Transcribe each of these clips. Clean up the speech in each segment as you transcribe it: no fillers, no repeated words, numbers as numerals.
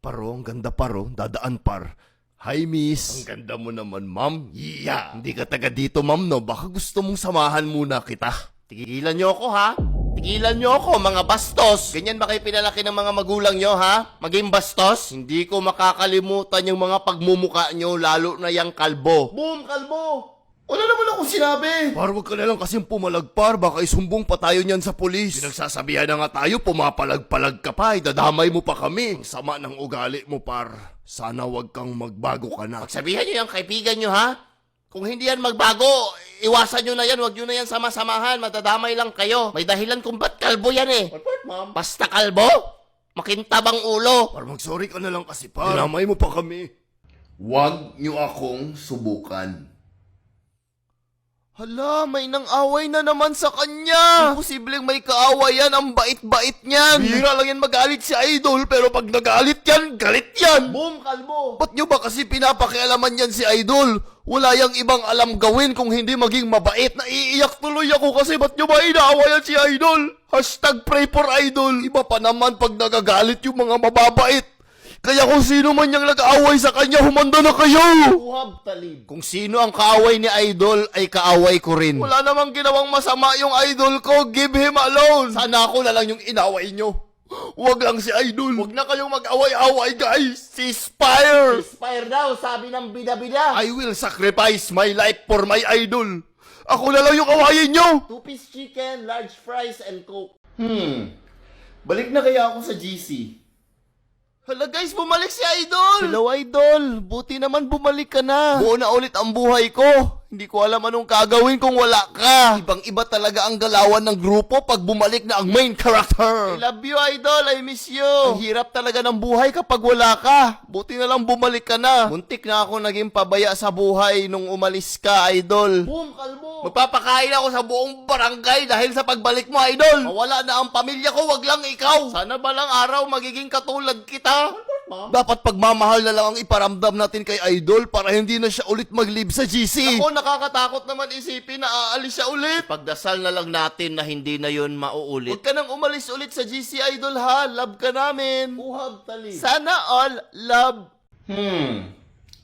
Paro, ang ganda paro. Dadaan par. Hi, miss. Ang ganda mo naman, ma'am. Yeah. Hindi ka taga dito, ma'am, no? Baka gusto mong samahan muna kita. Tigilan niyo ako, ha? Tigilan niyo ako, mga bastos. Ganyan ba kayo pinalaki ng mga magulang niyo, ha? Maging bastos? Hindi ko makakalimutan yung mga pagmumuka niyo, lalo na yung kalbo. Boom, kalbo! Wala naman akong sinabi. Par, wag ka na lang kasing pumalagpar. Baka isumbong pa tayo niyan sa polis. Pinagsasabihan na nga tayo, pumapalag-palag ka pa. Idadamay mo pa kami. Ang sama ng ugali mo, par. Sana wag kang magbago ka na. Pagsabihan niyo yung kaibigan niyo, ha? Kung hindi yan magbago, iwasan nyo na yan. Huwag nyo na yan sama-samahan. Madadamay lang kayo. May dahilan kung ba't kalbo yan eh. What, ma'am? Basta kalbo? Makintabang ulo. Par, mag-sorry ka na lang kasi, par. Dinamay mo pa kami. Huwag nyo akong subukan. Hala, may nang-away na naman sa kanya. Imposibleng may kaaway yan. Ang bait-bait niyan. Bira lang yan magalit si Idol, pero pag nagalit yan, galit yan. Boom, kalbo. Ba't nyo ba kasi pinapakialaman yan si Idol? Wala yang ibang alam gawin kung hindi maging mabait. Naiiyak tuloy ako kasi ba't nyo ba inaawayan si Idol? Hashtag pray for Idol. Iba pa naman pag nagagalit yung mga mababait. Kaya kung sino man yung nag-aaway sa kanya, humanda na kayo! Uhab talib. Kung sino ang kaaway ni Idol, ay kaaway ko rin. Wala namang ginawang masama yung Idol ko. Give him alone. Sana ako na lang yung inaway nyo. Huwag lang si Idol. Huwag na kayong mag-away-away, guys. Ceasefire! Ceasefire daw, sabi ng bida-bida. I will sacrifice my life for my Idol. Ako na lang yung awayin nyo. 2-piece chicken, large fries, and coke. Balik na kaya ako sa GC. Hala guys, bumalik si Idol! Hello Idol, buti naman bumalik ka na. Buo na ulit ang buhay ko. Hindi ko alam anong gagawin kung wala ka. Ibang-iba talaga ang galawan ng grupo pag bumalik na ang main character. I love you Idol, I miss you. Ang hirap talaga ng buhay kapag wala ka. Buti na lang bumalik ka na. Muntik na ako naging pabaya sa buhay nung umalis ka, Idol. Boom, kalbo! Magpapakain ako sa buong barangay dahil sa pagbalik mo, Idol. Mawala na ang pamilya ko, wag lang ikaw. Sana balang araw magiging katulad kita. Dapat pagmamahal na lang ang iparamdam natin kay Idol para hindi na siya ulit mag-live sa GC. Ako, nakakatakot naman isipin na aalis siya ulit. Pagdasal na lang natin na hindi na yun mauulit. Huwag ka nang umalis ulit sa GC, Idol, ha? Love ka namin. Uhab talib. Sana all love.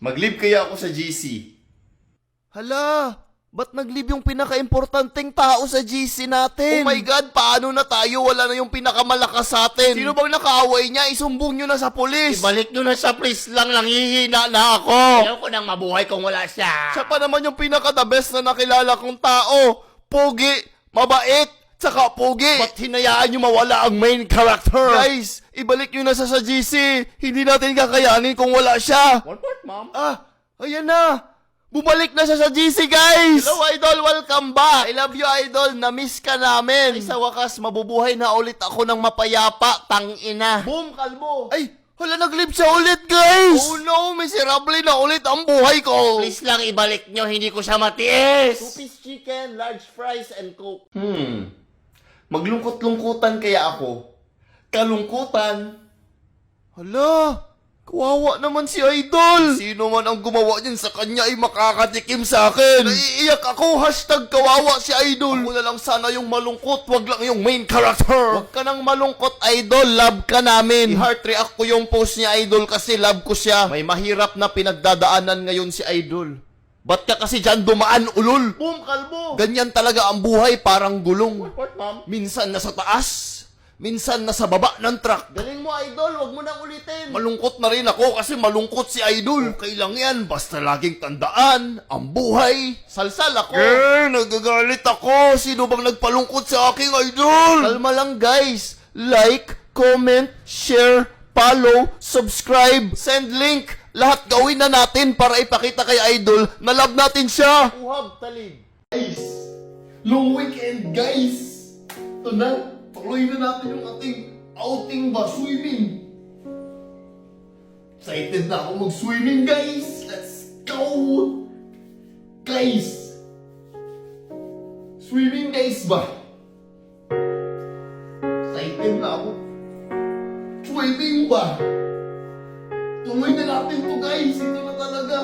Mag-live kaya ako sa GC? Hala, ba't nag-live yung pinaka-importanting tao sa GC natin? Oh my God, paano na tayo? Wala na yung pinakamalakas sa atin. Sino bang nakaaway niya? Isumbong nyo na sa pulis. Ibalik nyo na sa please lang, nanghihina na ako. Ayaw ko nang mabuhay kung wala siya. Siya pa naman yung pinaka-the best na nakilala kong tao. Pogi, mabait, tsaka pogi. Ba't hinayaan nyo mawala ang main character? Guys, ibalik nyo na sa GC. Hindi natin kakayanin kung wala siya. One part, ma'am. Ayan na. Bumalik na siya sa GC, guys! Hello, Idol! Welcome back! I love you, Idol! Na-miss ka namin! Ay, sa wakas, mabubuhay na ulit ako ng mapayapa, tangina! Boom, kalbo! Ay, hala, nag-live siya ulit, guys! Oh no, miserable na ulit ang buhay ko! Please lang, ibalik nyo, hindi ko siya matiis! 2-piece chicken, large fries, and coke. Maglungkot-lungkutan kaya ako? Kalungkutan? Hala! Kawawa naman si Idol! Sino man ang gumawa niyan sa kanya ay makakatikim sa akin! Naiiyak ako! Hashtag kawawa si Idol! Ako na lang sana yung malungkot, wag lang yung main character! Wag ka nang malungkot, Idol! Love ka namin! I-heart react ko yung post ni Idol kasi love ko siya. May mahirap na pinagdadaanan ngayon si Idol. Ba't ka kasi dyan dumaan, ulol? Boom, kalbo! Ganyan talaga ang buhay, parang gulong. What, ma'am? Minsan nasa taas, minsan nasa baba ng truck. Galing mo, Idol. Huwag mo nang ulitin. Malungkot na rin ako kasi malungkot si Idol. Okay lang yan. Basta laging tandaan, ang buhay. Salsal ako. Nagagalit ako. Sino bang nagpalungkot sa aking Idol? Kalma lang, guys. Like, comment, share, follow, subscribe, send link. Lahat gawin na natin para ipakita kay Idol na love natin siya. Uhab talib. Guys, long weekend, guys. Ito na. Tuloy na natin yung ating outing ba, swimming. Excited na ako mag-swimming, guys. Let's go! Guys! Swimming, guys ba? Excited na ako. Swimming ba? Tuloy na natin to, guys. Ito na talaga.